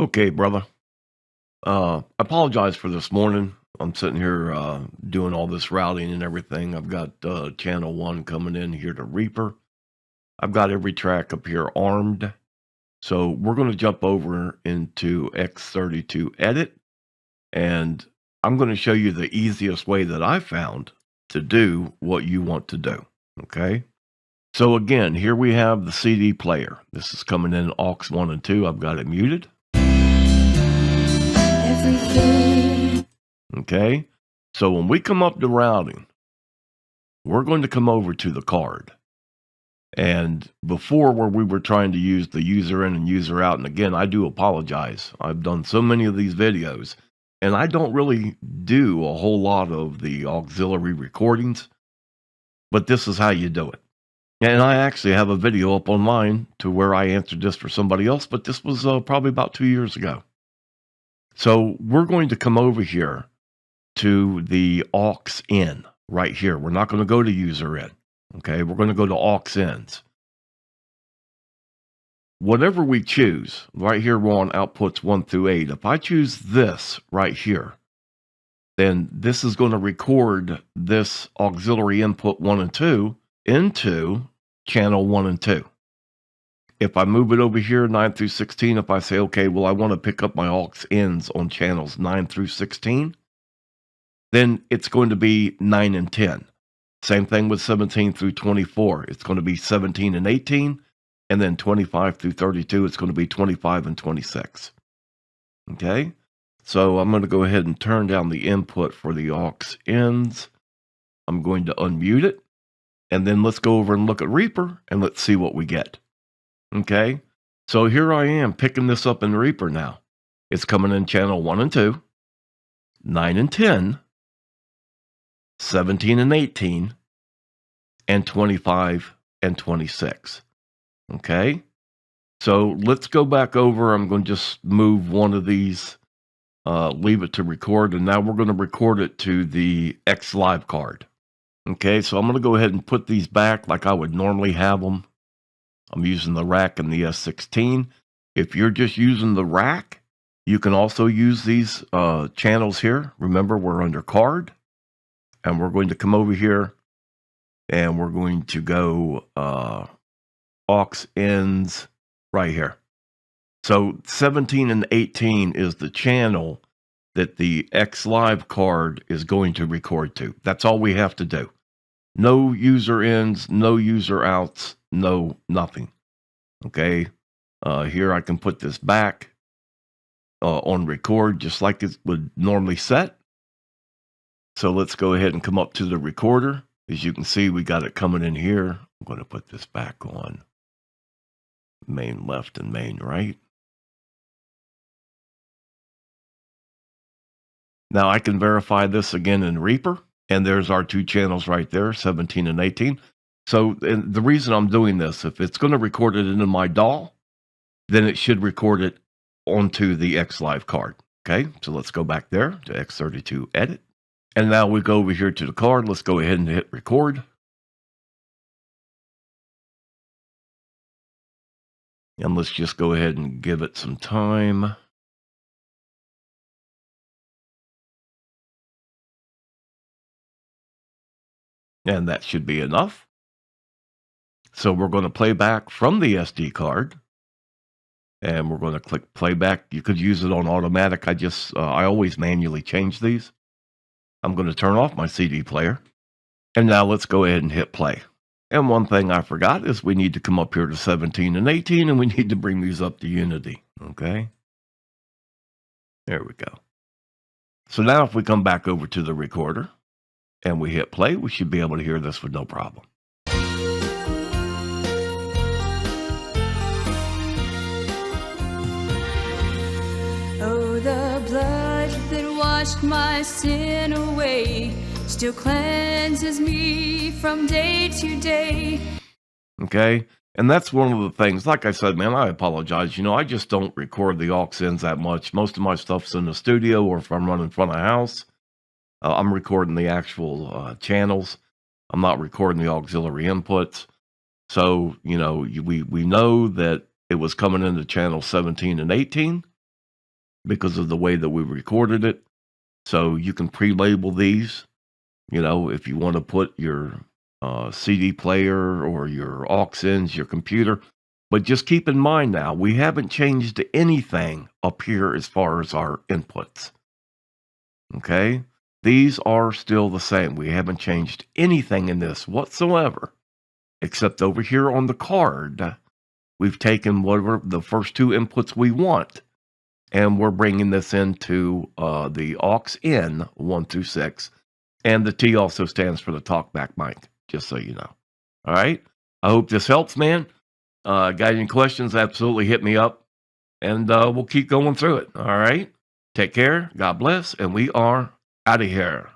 Okay, brother. Apologize for this morning. I'm sitting here doing all this routing and everything. I've got channel one coming in here to Reaper. I've got every track up here armed. So we're going to jump over into X32 Edit, and I'm going to show you the easiest way that I found to do what you want to do. Okay. So again, here we have the CD player. This is coming in aux 1 and 2. I've got it muted. Okay, so when we come up to routing, we're going to come over to the card. And before, where we were trying to use the user in and user out, and again, I do apologize. I've done so many of these videos, and I don't really do a whole lot of the auxiliary recordings, but this is how you do it. And I actually have a video up online to where I answered this for somebody else, but this was probably about 2 years ago. So we're going to come over here to the aux in right here. We're not going to go to user in. Okay, we're going to go to aux ins. Whatever we choose, right here we're on outputs 1 through 8. If I choose this right here, then this is going to record this auxiliary input 1 and 2 into channel 1 and 2. If I move it over here, 9 through 16, if I say, okay, well, I want to pick up my aux ins on channels 9 through 16, then it's going to be 9 and 10. Same thing with 17 through 24. It's going to be 17 and 18. And then 25 through 32, it's going to be 25 and 26. Okay? So I'm going to go ahead and turn down the input for the aux ins. I'm going to unmute it. And then let's go over and look at Reaper, and let's see what we get. Okay? So here I am picking this up in Reaper now. It's coming in channel 1 and 2, 9 and 10, 17 and 18, and 25 and 26. Okay, so let's go back over. I'm going to just move one of these, leave it to record, and now we're going to record it to the XLive card. Okay, so I'm going to go ahead and put these back like I would normally have them. I'm using the rack and the S16. If you're just using the rack, you can also use these channels here. Remember, we're under card. And we're going to come over here and we're going to go aux ins right here. So 17 and 18 is the channel that the XLive card is going to record to. That's all we have to do. No user ins, no user outs, no nothing. Okay. Here I can put this back on record just like it would normally set. So let's go ahead and come up to the recorder. As you can see, we got it coming in here. I'm going to put this back on main left and main right. Now I can verify this again in Reaper, and there's our two channels right there, 17 and 18. So and the reason I'm doing this, if it's going to record it into my DAW, then it should record it onto the XLive card. Okay, so let's go back there to X32 Edit. And now we go over here to the card. Let's go ahead and hit record. And let's just go ahead and give it some time. And that should be enough. So we're going to play back from the SD card. And we're going to click playback. You could use it on automatic. I always manually change these. I'm going to turn off my CD player. And now let's go ahead and hit play. And one thing I forgot is we need to come up here to 17 and 18, and we need to bring these up to Unity. Okay. There we go. So now if we come back over to the recorder and we hit play, we should be able to hear this with no problem. Oh, the blood that washed my sin away still cleanses me from day to day. Okay, and that's one of the things. Like I said, man, I apologize. I just don't record the aux ins that much. Most of my stuff's in the studio, or if I'm running in front of house, I'm recording the actual channels. I'm not recording the auxiliary inputs. So, we know that it was coming into channel 17 and 18. because of the way that we recorded it. So you can pre-label these, if you want to put your CD player or your aux ins, your computer. But just keep in mind now, we haven't changed anything up here as far as our inputs. Okay? These are still the same. We haven't changed anything in this whatsoever, except over here on the card, we've taken whatever the first two inputs we want, and we're bringing this into the aux in 1 through 6. And the T also stands for the talkback mic, just so you know. All right? I hope this helps, man. Got any questions? Absolutely hit me up, and we'll keep going through it. All right? Take care. God bless. And we are out of here.